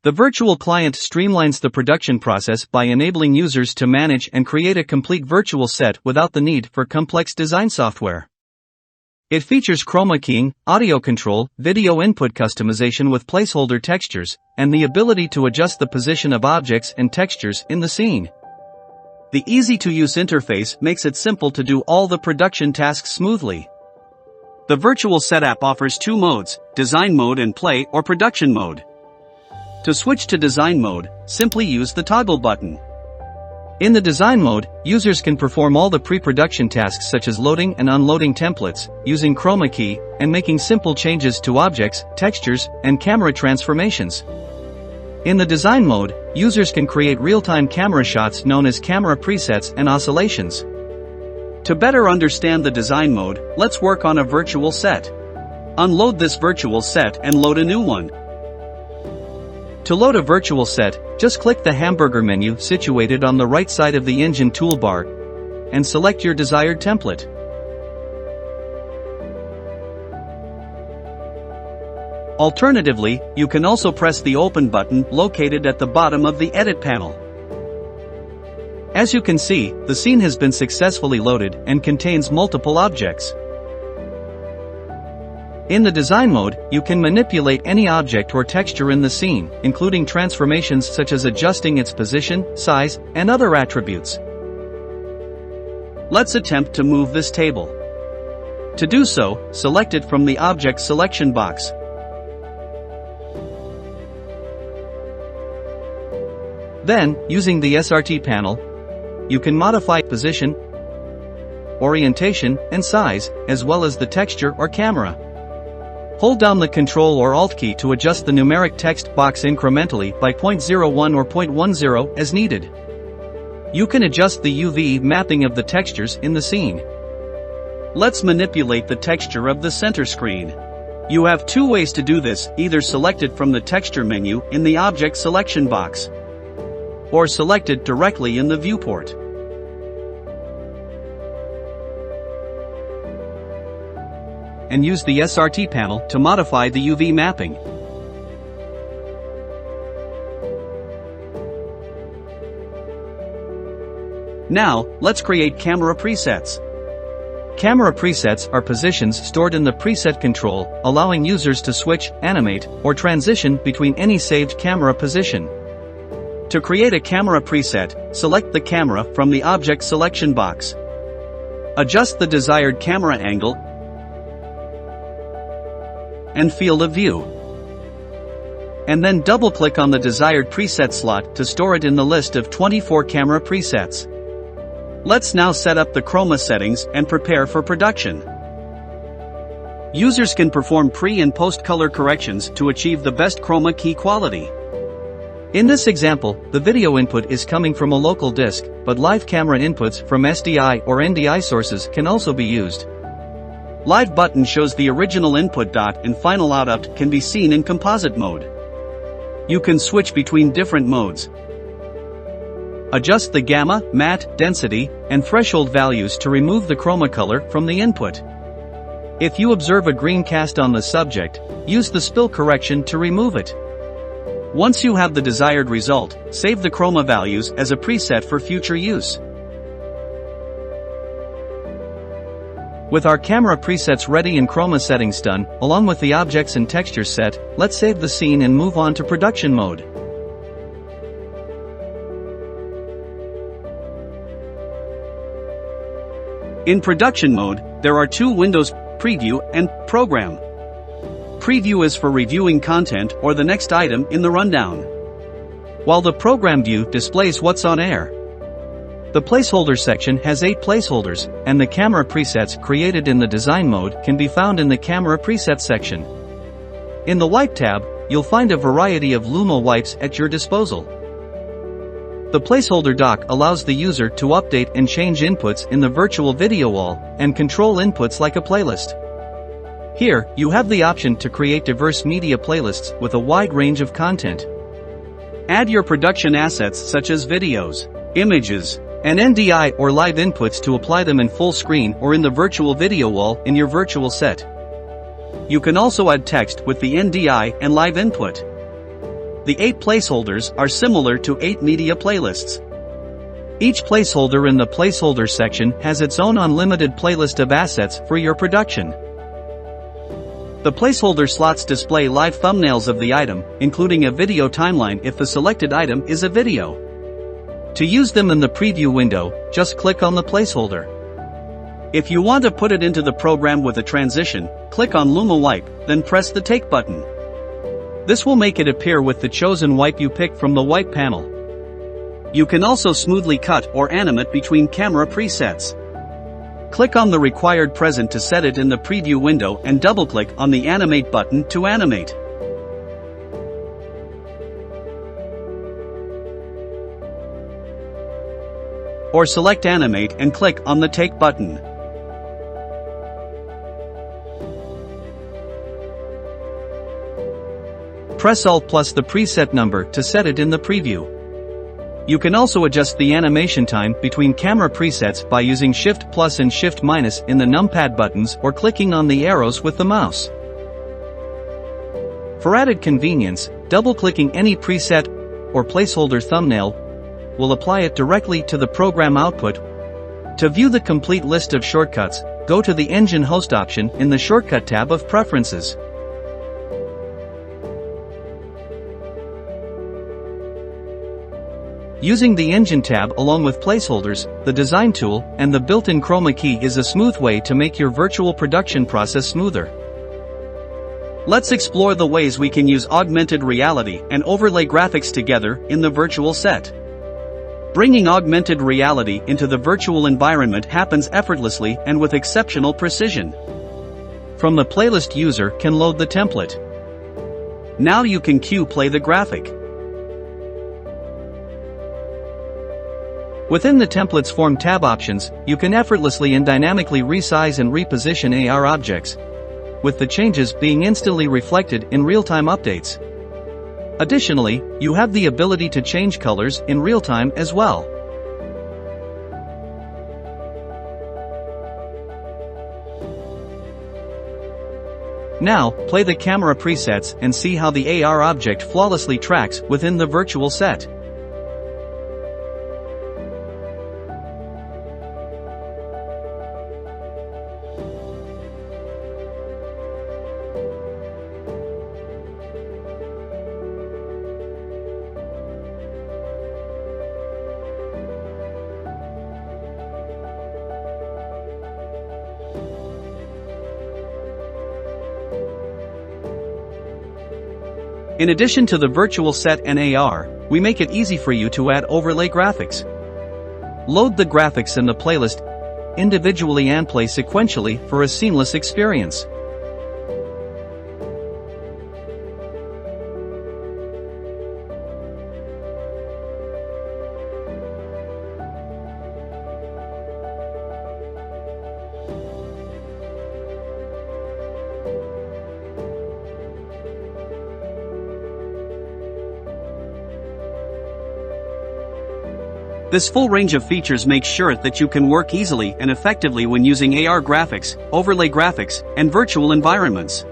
The virtual client streamlines the production process by enabling users to manage and create a complete virtual set without the need for complex design software. It features chroma keying, audio control, video input customization with placeholder textures, and the ability to adjust the position of objects and textures in the scene. The easy-to-use interface makes it simple to do all the production tasks smoothly. The virtual set app offers two modes, design mode and play or production mode. To switch to design mode, simply use the toggle button. In the design mode, users can perform all the pre-production tasks such as loading and unloading templates, using chroma key, and making simple changes to objects, textures, and camera transformations. In the design mode, users can create real-time camera shots known as camera presets and oscillations. To better understand the design mode, let's work on a virtual set. Unload this virtual set and load a new one. To load a virtual set, just click the hamburger menu situated on the right side of the engine toolbar and select your desired template. Alternatively, you can also press the Open button located at the bottom of the Edit panel. As you can see, the scene has been successfully loaded and contains multiple objects. In the design mode, you can manipulate any object or texture in the scene, including transformations such as adjusting its position, size, and other attributes. Let's attempt to move this table. To do so, select it from the Object selection box. Then, using the SRT panel, you can modify position, orientation, and size, as well as the texture or camera. Hold down the Ctrl or Alt key to adjust the numeric text box incrementally by 0.01 or 0.10 as needed. You can adjust the UV mapping of the textures in the scene. Let's manipulate the texture of the center screen. You have two ways to do this, either select it from the texture menu in the Object selection box, or select it directly in the viewport. And use the SRT panel to modify the UV mapping. Now, let's create camera presets. Camera presets are positions stored in the preset control, allowing users to switch, animate, or transition between any saved camera position. To create a camera preset, select the camera from the Object selection box. Adjust the desired camera angle and field of view. And then double-click on the desired preset slot to store it in the list of 24 camera presets. Let's now set up the chroma settings and prepare for production. Users can perform pre- and post-color corrections to achieve the best chroma key quality. In this example, the video input is coming from a local disk, but live camera inputs from SDI or NDI sources can also be used. Live button shows the original input dot and final output can be seen in composite mode. You can switch between different modes. Adjust the gamma, matte, density, and threshold values to remove the chroma color from the input. If you observe a green cast on the subject, use the spill correction to remove it. Once you have the desired result, save the chroma values as a preset for future use. With our camera presets ready and chroma settings done, along with the objects and textures set, let's save the scene and move on to production mode. In production mode, there are two windows, Preview and Program. Preview is for reviewing content or the next item in the rundown, while the Program view displays what's on air. The Placeholders section has 8 placeholders, and the camera presets created in the design mode can be found in the camera presets section. In the Wipe tab, you'll find a variety of Luma wipes at your disposal. The placeholder dock allows the user to update and change inputs in the virtual video wall, and control inputs like a playlist. Here, you have the option to create diverse media playlists with a wide range of content. Add your production assets such as videos, images, and NDI or live inputs to apply them in full screen or in the virtual video wall in your virtual set. You can also add text with the NDI and live input. The 8 placeholders are similar to 8 media playlists. Each placeholder in the Placeholders section has its own unlimited playlist of assets for your production. The placeholder slots display live thumbnails of the item, including a video timeline if the selected item is a video. To use them in the preview window, just click on the placeholder. If you want to put it into the program with a transition, click on Luma Wipe, then press the Take button. This will make it appear with the chosen wipe you picked from the wipe panel. You can also smoothly cut or animate between camera presets. Click on the required present to set it in the preview window and double-click on the Animate button to animate. Or select Animate and click on the Take button. Press Alt plus the preset number to set it in the preview. You can also adjust the animation time between camera presets by using Shift plus and Shift minus in the numpad buttons or clicking on the arrows with the mouse. For added convenience, double-clicking any preset or placeholder thumbnail will apply it directly to the program output. To view the complete list of shortcuts, go to the Engine Host option in the Shortcut tab of Preferences. Using the Engine tab along with placeholders, the Design tool, and the built-in Chroma key is a smooth way to make your virtual production process smoother. Let's explore the ways we can use augmented reality and overlay graphics together in the virtual set. Bringing augmented reality into the virtual environment happens effortlessly and with exceptional precision. From the playlist, user can load the template. Now you can play the graphic. Within the Templates Form tab options, you can effortlessly and dynamically resize and reposition AR objects, with the changes being instantly reflected in real-time updates. Additionally, you have the ability to change colors in real time as well. Now, play the camera presets and see how the AR object flawlessly tracks within the virtual set. In addition to the virtual set and AR, we make it easy for you to add overlay graphics. Load the graphics in the playlist individually and play sequentially for a seamless experience. This full range of features makes sure that you can work easily and effectively when using AR graphics, overlay graphics, and virtual environments.